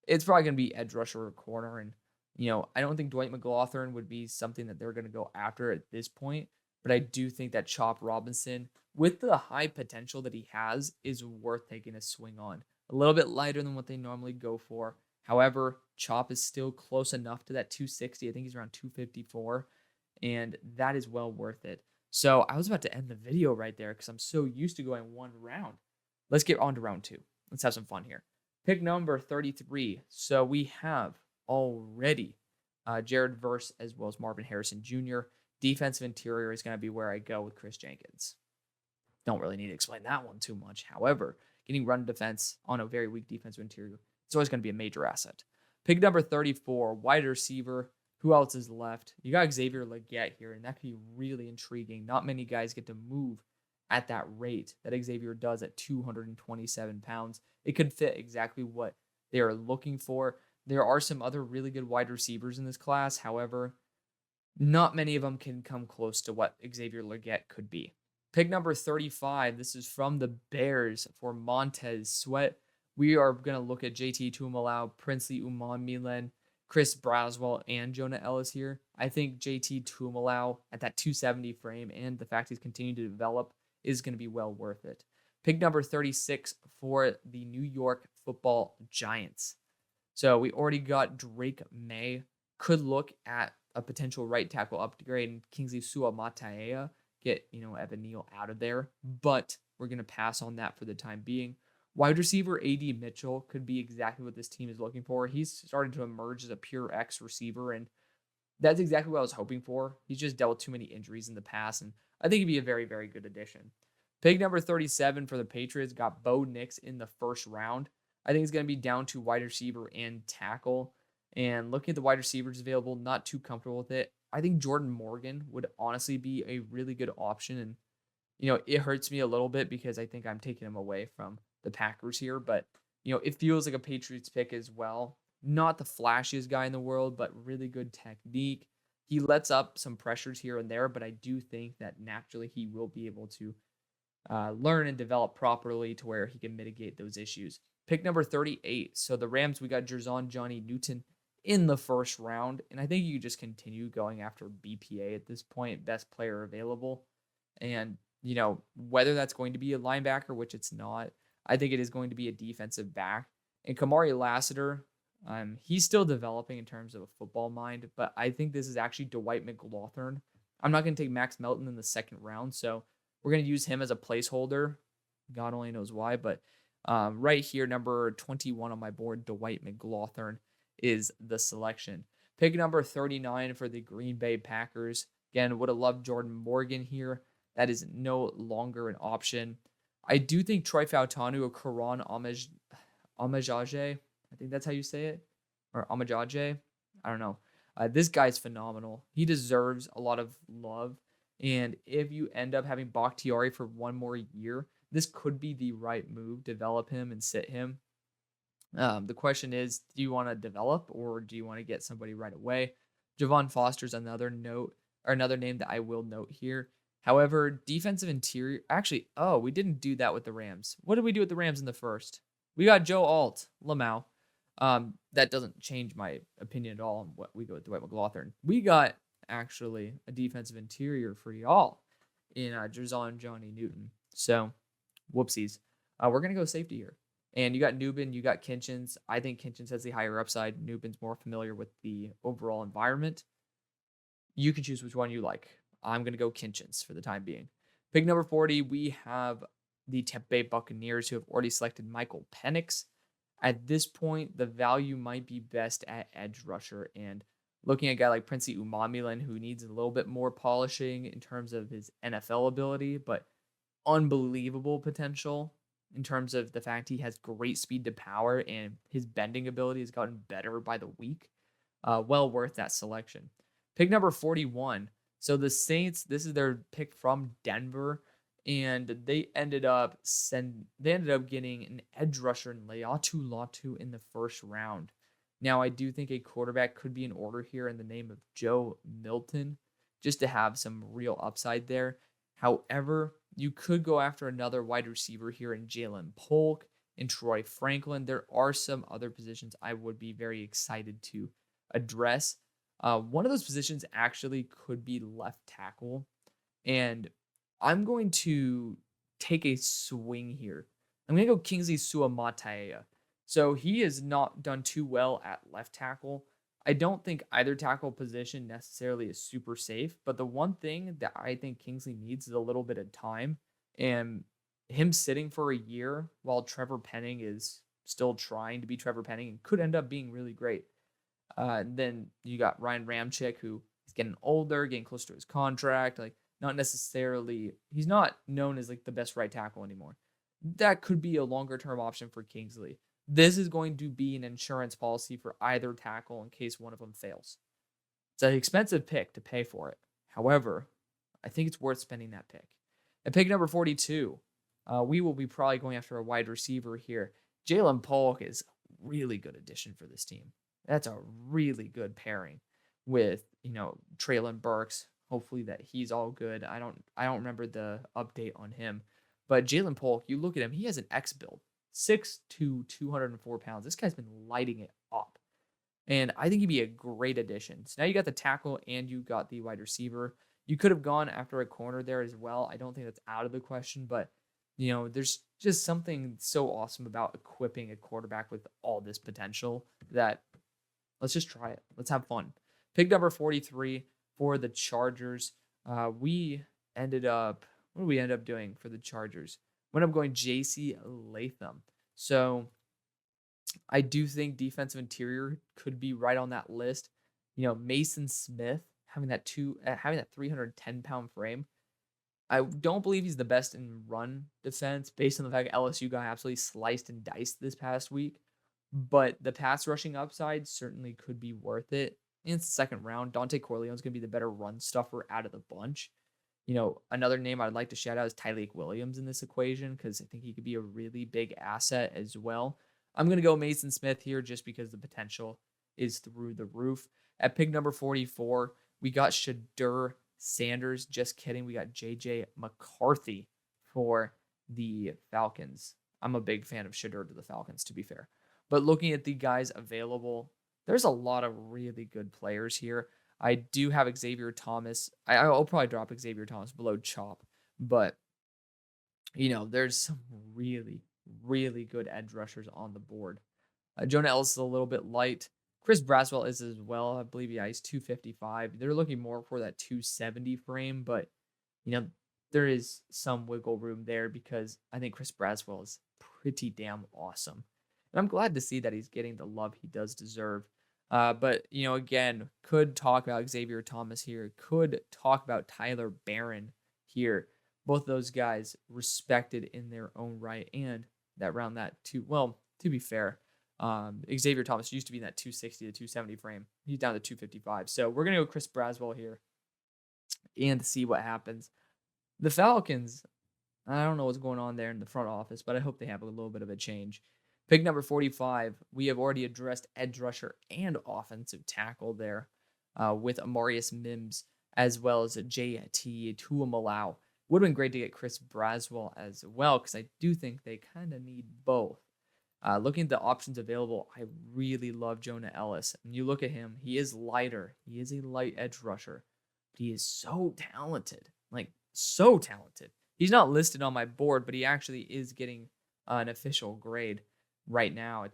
It's probably going to be edge rusher or corner, and I don't think Dwight McLaughlin would be something that they're going to go after at this point, but I do think that Chop Robinson, with the high potential that he has, is worth taking a swing on. A little bit lighter than what they normally go for. However, Chop is still close enough to that 260. I think he's around 254, and that is well worth it. So I was about to end the video right there because I'm so used to going one round. Let's get on to round two. Let's have some fun here. Pick number 33. So we have already Jared Verse as well as Marvin Harrison Jr. Defensive interior is going to be where I go with Chris Jenkins. Don't really need to explain that one too much. However, getting run defense on a very weak defensive interior, it's always going to be a major asset. Pick number 34, wide receiver. Who else is left? You got Xavier Legette here, and that could be really intriguing. Not many guys get to move at that rate that Xavier does at 227 pounds. It could fit exactly what they are looking for. There are some other really good wide receivers in this class. However, not many of them can come close to what Xavier Legette could be. Pick number 35. This is from the Bears for Montez Sweat. We are going to look at JT Tuimoloau, Princely Umanmielen, Chris Braswell, and Jonah Ellis here. I think JT Tuimoloau at that 270 frame and the fact he's continuing to develop is going to be well worth it. Pick number 36 for the New York Football Giants. So we already got Drake May. Could look at a potential right tackle upgrade and Kingsley Suamataia, get, Evan Neal out of there. But we're going to pass on that for the time being. Wide receiver A.D. Mitchell could be exactly what this team is looking for. He's started to emerge as a pure X receiver, and that's exactly what I was hoping for. He's just dealt with too many injuries in the past, and I think he'd be a very, very good addition. Pick number 37 for the Patriots got Bo Nix in the first round. I think it's going to be down to wide receiver and tackle. And looking at the wide receivers available, not too comfortable with it. I think Jordan Morgan would honestly be a really good option. And, it hurts me a little bit because I think I'm taking him away from the Packers here. But, it feels like a Patriots pick as well. Not the flashiest guy in the world, but really good technique. He lets up some pressures here and there, but I do think that naturally he will be able to learn and develop properly to where he can mitigate those issues. Pick number 38. So the Rams, we got Jerzon Johnny Newton in the first round. And I think you just continue going after BPA at this point, best player available. And, whether that's going to be a linebacker, which it's not, I think it is going to be a defensive back. And Kamari Lassiter, he's still developing in terms of a football mind, but I think this is actually Dwight McLaughlin. I'm not going to take Max Melton in the second round, so we're going to use him as a placeholder. God only knows why, but right here, number 21 on my board, Dwight McLaughlin is the selection. Pick number 39 for the Green Bay Packers. Again, would have loved Jordan Morgan here. That is no longer an option. I do think Troy Fautanu or Karan Amajaje, I think that's how you say it, or Amajaje, I don't know. This guy's phenomenal. He deserves a lot of love. And if you end up having Bakhtiari for one more year, this could be the right move. Develop him and sit him. The question is, do you want to develop or do you want to get somebody right away? Javon Foster's another name that I will note here. However, defensive interior, actually, we didn't do that with the Rams. What did we do with the Rams in the first? We got Joe Alt, Lamau. That doesn't change my opinion at all on what we go with Dwight McLaughlin. We got actually a defensive interior for y'all in Jerzon Johnny Newton. So, whoopsies. We're going to go safety here. And you got Nubin, you got Kinchins. I think Kinchins has the higher upside. Nubin's more familiar with the overall environment. You can choose which one you like. I'm going to go Kinchins for the time being. Pick number 40, we have the Tampa Bay Buccaneers who have already selected Michael Penix. At this point, the value might be best at edge rusher. And looking at a guy like Princey Umanmielen, who needs a little bit more polishing in terms of his NFL ability, but unbelievable potential in terms of the fact he has great speed to power and his bending ability has gotten better by the week. Well worth that selection. Pick number 41. So the Saints, this is their pick from Denver, and they ended up getting an edge rusher in Leatu Latu in the first round. Now, I do think a quarterback could be in order here in the name of Joe Milton, just to have some real upside there. However, you could go after another wide receiver here in Jalen Polk and Troy Franklin. There are some other positions I would be very excited to address. One of those positions actually could be left tackle, and I'm going to take a swing here. I'm going to go Kingsley Suamataia. So he has not done too well at left tackle. I don't think either tackle position necessarily is super safe, but the one thing that I think Kingsley needs is a little bit of time, and him sitting for a year while Trevor Penning is still trying to be Trevor Penning and could end up being really great. Then you got Ryan Ramczyk, who is getting older, getting close to his contract. He's not known as the best right tackle anymore. That could be a longer term option for Kingsley. This is going to be an insurance policy for either tackle in case one of them fails. It's an expensive pick to pay for it. However, I think it's worth spending that pick. At pick number 42, we will be probably going after a wide receiver here. Jalen Polk is a really good addition for this team. That's a really good pairing with, Traylon Burks. Hopefully that he's all good. I don't remember the update on him. But Jalen Polk, you look at him, he has an X build. 6'2", 204 pounds. This guy's been lighting it up. And I think he'd be a great addition. So now you got the tackle and you got the wide receiver. You could have gone after a corner there as well. I don't think that's out of the question, but there's just something so awesome about equipping a quarterback with all this potential that let's just try it. Let's have fun. Pick number 43 for the Chargers. We ended up, what did we end up doing for the Chargers? We ended up going J.C. Latham. So I do think defensive interior could be right on that list. Mason Smith having that 310-pound frame. I don't believe he's the best in run defense based on the fact that LSU got absolutely sliced and diced this past week. But the pass rushing upside certainly could be worth it. And it's the second round. Dante Corleone's going to be the better run stuffer out of the bunch. Another name I'd like to shout out is Tyleik Williams in this equation because I think he could be a really big asset as well. I'm going to go Mason Smith here just because the potential is through the roof. At pick number 44, we got Shadur Sanders. Just kidding. We got J.J. McCarthy for the Falcons. I'm a big fan of Shadur to the Falcons, to be fair. But looking at the guys available, there's a lot of really good players here. I do have Xavier Thomas. I'll probably drop Xavier Thomas below Chop. But, there's some really, really good edge rushers on the board. Jonah Ellis is a little bit light. Chris Braswell is as well. I believe, he's 255. They're looking more for that 270 frame, but, there is some wiggle room there because I think Chris Braswell is pretty damn awesome. And I'm glad to see that he's getting the love he does deserve. But, again, could talk about Xavier Thomas here. Could talk about Tyler Barron here. Both those guys respected in their own right. And that round that to be fair, Xavier Thomas used to be in that 260 to 270 frame. He's down to 255. So we're going to go Chris Braswell here and see what happens. The Falcons, I don't know what's going on there in the front office, but I hope they have a little bit of a change. Pick number 45, we have already addressed edge rusher and offensive tackle there with Amarius Mims as well as J.T. Tuimalau. Would have been great to get Chris Braswell as well because I do think they kind of need both. Looking at the options available, I really love Jonah Ellis. And you look at him, he is lighter. He is a light edge rusher. But he is so talented. Like, so talented. He's not listed on my board, but he actually is getting an official grade right now.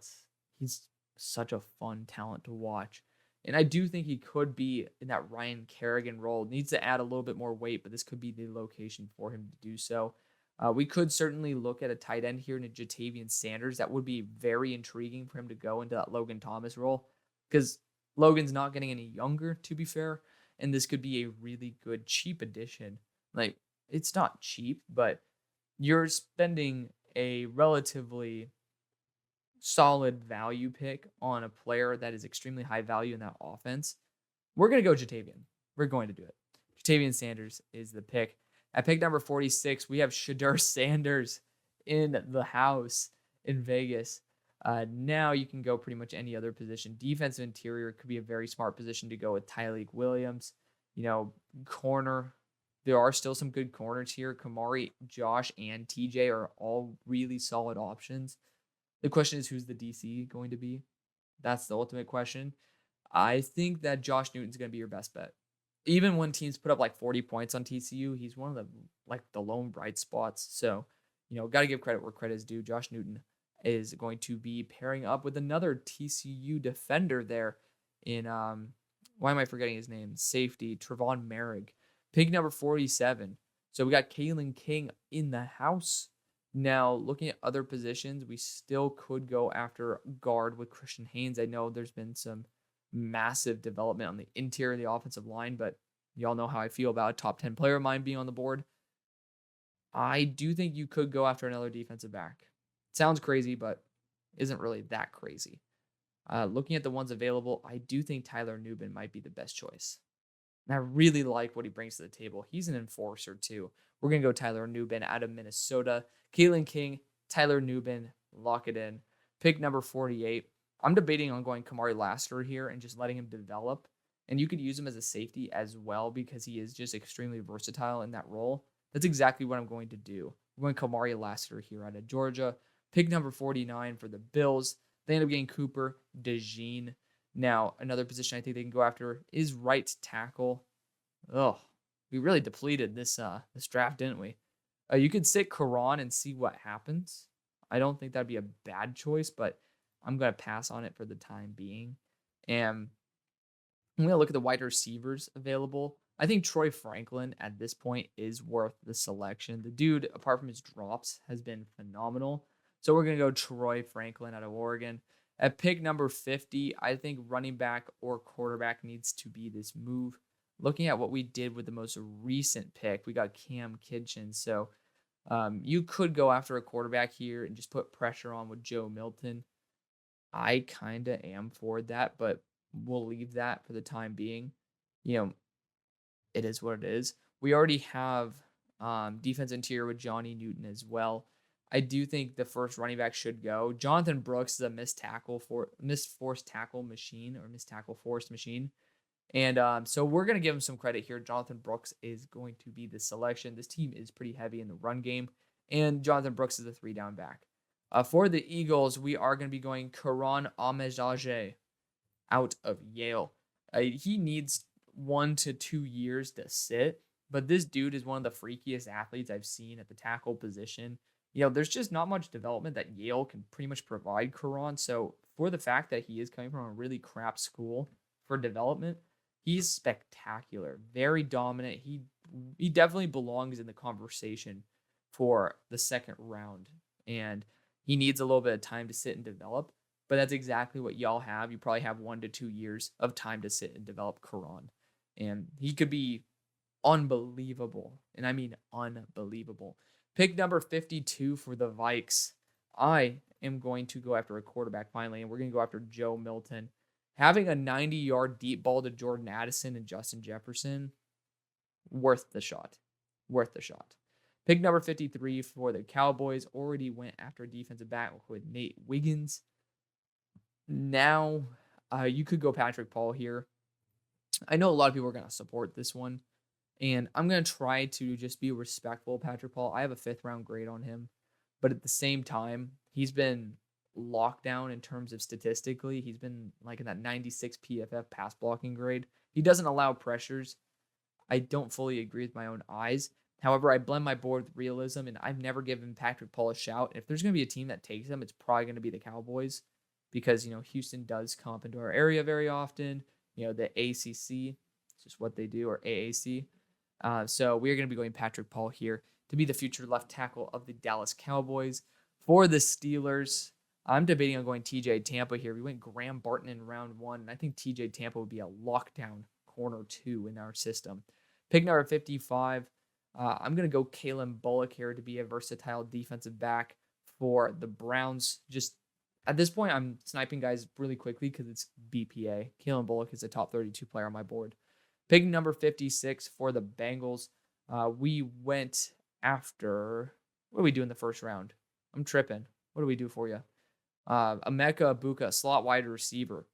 He's such a fun talent to watch. And I do think he could be in that Ryan Kerrigan role. Needs to add a little bit more weight, but this could be the location for him to do so. We could certainly look at a tight end here in a Jatavian Sanders. That would be very intriguing for him to go into that Logan Thomas role because Logan's not getting any younger, to be fair. And this could be a really good cheap addition. Like, it's not cheap, but you're spending a relatively solid value pick on a player that is extremely high value in that offense. We're going to go Jatavian. We're going to do it. Jatavian Sanders is the pick. At pick number 46, we have Shadur Sanders in the house in Vegas. Now you can go pretty much any other position. Defensive interior could be a very smart position to go with Tyleik Williams. Corner. There are still some good corners here. Kamari, Josh, and TJ are all really solid options. The question is, who's the DC going to be? That's the ultimate question. I think that Josh Newton's going to be your best bet. Even when teams put up like 40 points on TCU, he's one of the lone bright spots. So, got to give credit where credit is due. Josh Newton is going to be pairing up with another TCU defender there in, why am I forgetting his name? Safety, Trevon Merrick. Pick number 47. So we got Kalen King in the house. Now, looking at other positions, we still could go after guard with Christian Haynes. I know there's been some massive development on the interior of the offensive line, but y'all know how I feel about a top 10 player of mine being on the board. I do think you could go after another defensive back. Sounds crazy, but isn't really that crazy. Looking at the ones available, I do think Tyler Nubin might be the best choice. And I really like what he brings to the table. He's an enforcer, too. We're going to go Tyler Nubin out of Minnesota. Kalen King, Tyler Nubin, lock it in. Pick number 48. I'm debating on going Kamari Lassiter here and just letting him develop. And you could use him as a safety as well because he is just extremely versatile in that role. That's exactly what I'm going to do. I'm going Kamari Lassiter here out of Georgia. Pick number 49 for the Bills. They end up getting Cooper DeJean. Now, another position I think they can go after is right tackle. Oh, we really depleted this draft, didn't we? You could sit Karan and see what happens. I don't think that'd be a bad choice, but I'm going to pass on it for the time being. And I'm going to look at the wide receivers available. I think Troy Franklin at this point is worth the selection. The dude, apart from his drops, has been phenomenal. So we're going to go Troy Franklin out of Oregon. At pick number 50, I think running back or quarterback needs to be this move. Looking at what we did with the most recent pick, we got Cam Kitchen. So you could go after a quarterback here and just put pressure on with Joe Milton. I kind of am for that, but we'll leave that for the time being. It is what it is. We already have defense interior with Johnny Newton as well. I do think the first running back should go. Jonathan Brooks is a missed forced tackle machine. And so we're going to give him some credit here. Jonathan Brooks is going to be the selection. This team is pretty heavy in the run game, and Jonathan Brooks is a 3-down back. For the Eagles, we are going to be going Karan Amejaje out of Yale. He needs 1 to 2 years to sit, but this dude is one of the freakiest athletes I've seen at the tackle position. There's just not much development that Yale can pretty much provide Karan. So for the fact that he is coming from a really crap school for development, he's spectacular, very dominant. He definitely belongs in the conversation for the second round, and he needs a little bit of time to sit and develop. But that's exactly what y'all have. You probably have 1 to 2 years of time to sit and develop Karan, and he could be unbelievable, and I mean unbelievable. Pick number 52 for the Vikes. I am going to go after a quarterback finally, and we're going to go after Joe Milton. Having a 90-yard deep ball to Jordan Addison and Justin Jefferson, worth the shot. Pick number 53 for the Cowboys. Already went after a defensive back with Nate Wiggins. Now, you could go Patrick Paul here. I know a lot of people are going to support this one, and I'm going to try to just be respectful of Patrick Paul. I have a 5th-round grade on him, but at the same time, he's been locked down in terms of statistically. He's been like in that 96 PFF pass blocking grade. He doesn't allow pressures. I don't fully agree with my own eyes. However, I blend my board with realism, and I've never given Patrick Paul a shout. And if there's going to be a team that takes him, it's probably going to be the Cowboys because, Houston does come up into our area very often. The ACC, it's just what they do, or AAC. So we're going to be going Patrick Paul here to be the future left tackle of the Dallas Cowboys. For the Steelers, I'm debating on going TJ Tampa here. We went Graham Barton in round 1, and I think TJ Tampa would be a lockdown corner 2 in our system. Pick number 55, I'm going to go Kalen Bullock here to be a versatile defensive back for the Browns. Just at this point, I'm sniping guys really quickly because it's BPA. Kalen Bullock is a top 32 player on my board. Pick number 56 for the Bengals. We went after, what do we do in the first round? I'm tripping. What do we do for you? Emeka Egbuka, slot wide receiver.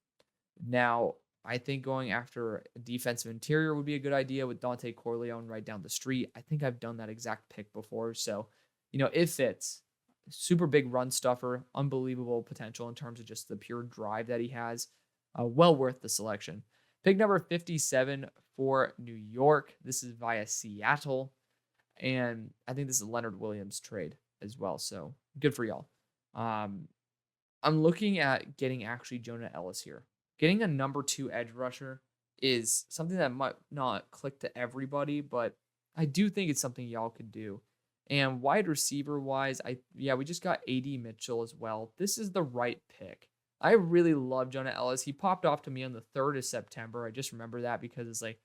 Now, I think going after a defensive interior would be a good idea with Dante Corleone right down the street. I think I've done that exact pick before. So, it fits. Super big run stuffer, unbelievable potential in terms of just the pure drive that he has. Well worth the selection. Pick number 57 for New York. This is via Seattle. And I think this is a Leonard Williams trade as well. So good for y'all. I'm looking at getting actually Jonah Ellis here. Getting a number 2 edge rusher is something that might not click to everybody, but I do think it's something y'all could do. And wide receiver wise, we just got AD Mitchell as well. This is the right pick. I really love Jonah Ellis. He popped off to me on the 3rd of September. I just remember that because it's like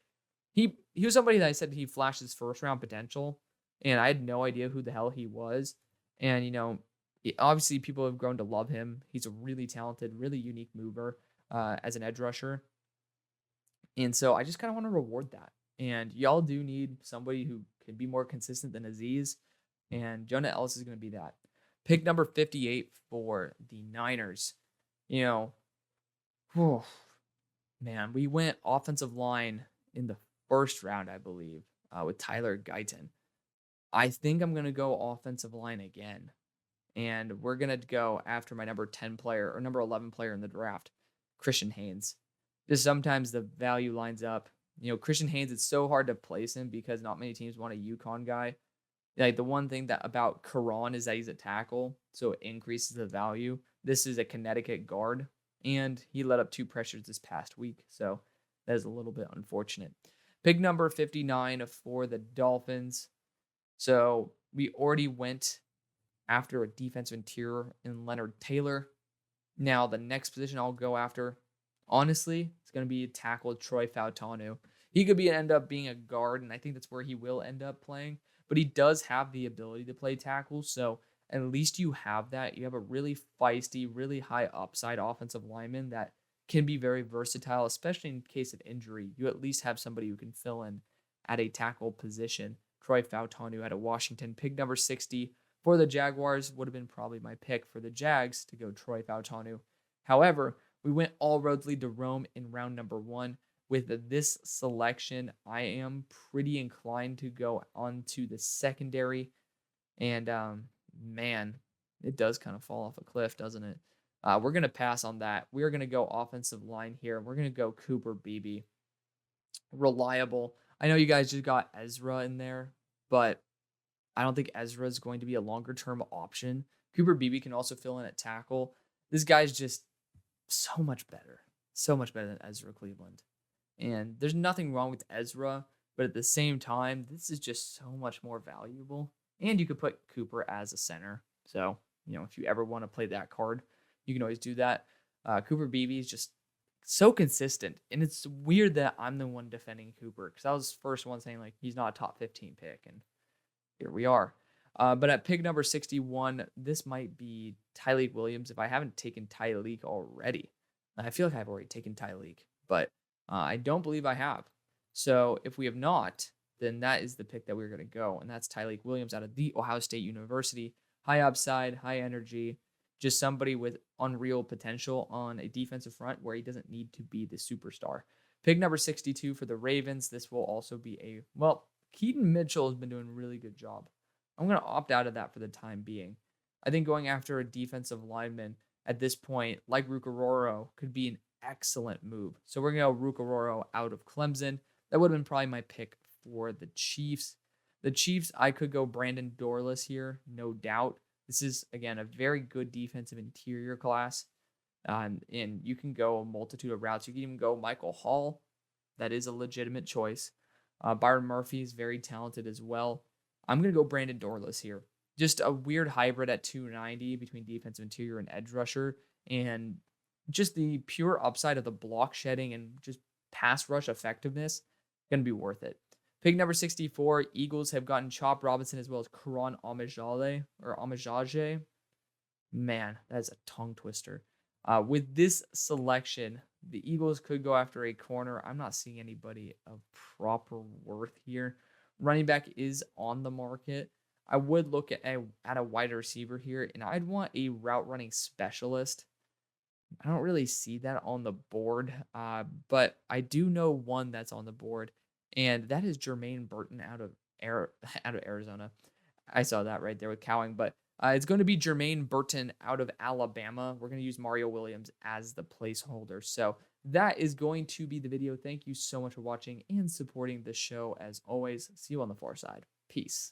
he was somebody that I said he flashed his 1st-round potential, and I had no idea who the hell he was. And obviously people have grown to love him. He's a really talented, really unique mover as an edge rusher. And so I just kind of want to reward that. And y'all do need somebody who can be more consistent than Aziz. And Jonah Ellis is going to be that. Pick number 58 for the Niners. Whew, man, we went offensive line in the first round, I believe, with Tyler Guyton. I think I'm going to go offensive line again. And we're going to go after my number 10 player or number 11 player in the draft, Christian Haynes. Just sometimes the value lines up. Christian Haynes, it's so hard to place him because not many teams want a UConn guy. Like the one thing that about Karan is that he's a tackle, so it increases the value. This is a Connecticut guard, and he let up 2 pressures this past week, so that is a little bit unfortunate. Pick number 59 for the Dolphins. So we already went after a defensive interior in Leonard Taylor. Now the next position I'll go after, honestly, it's going to be tackle Troy Fautanu. He could end up being a guard, and I think that's where he will end up playing. But he does have the ability to play tackle, so at least you have that. You have a really feisty, really high upside offensive lineman that can be very versatile, especially in case of injury. You at least have somebody who can fill in at a tackle position. Troy Fautanu out of Washington, pick number 60 for the Jaguars would have been probably my pick for the Jags to go Troy Fautanu. However, we went all roads lead to Rome in round number 1. With this selection, I am pretty inclined to go onto the secondary. And man, it does kind of fall off a cliff, doesn't it? We're going to pass on that. We're going to go offensive line here. We're going to go Cooper Beebe. Reliable. I know you guys just got Ezra in there, but I don't think Ezra is going to be a longer-term option. Cooper Beebe can also fill in at tackle. This guy's just so much better. So much better than Ezra Cleveland. And there's nothing wrong with Ezra, but at the same time, this is just so much more valuable. And you could put Cooper as a center. So, if you ever want to play that card, you can always do that. Cooper Beebe is just so consistent. And it's weird that I'm the one defending Cooper because I was the first one saying, like, he's not a top 15 pick. And here we are. But at pick number 61, this might be Tyleik Williams if I haven't taken Tyleik already. I feel like I've already taken Tyleik, but I don't believe I have. So if we have not, then that is the pick that we're going to go, and that's Tyleik Williams out of The Ohio State University. High upside, high energy, just somebody with unreal potential on a defensive front where he doesn't need to be the superstar. Pick number 62 for the Ravens. This will also be Keaton Mitchell has been doing a really good job. I'm going to opt out of that for the time being. I think going after a defensive lineman at this point, like Rukaroro, could be an excellent move. So we're going to go Rukaroro out of Clemson. That would have been probably my pick for the Chiefs. The Chiefs, I could go Brandon Dorless here, no doubt. This is, again, a very good defensive interior class. And you can go a multitude of routes. You can even go Michael Hall. That is a legitimate choice. Byron Murphy is very talented as well. I'm going to go Brandon Dorless here. Just a weird hybrid at 290 between defensive interior and edge rusher. And just the pure upside of the block shedding and just pass rush effectiveness, going to be worth it. Pick number 64, Eagles have gotten Chop Robinson as well as Karan Amajaje. Man, that's a tongue twister. With this selection, the Eagles could go after a corner. I'm not seeing anybody of proper worth here. Running back is on the market. I would look at a wide receiver here, and I'd want a route running specialist. I don't really see that on the board, but I do know one that's on the board, and that is Jermaine Burton out of Arizona. I saw that right there with Cowing, but it's going to be Jermaine Burton out of Alabama. We're going to use Mario Williams as the placeholder. So that is going to be the video. Thank you so much for watching and supporting the show as always. See you on the far side. Peace.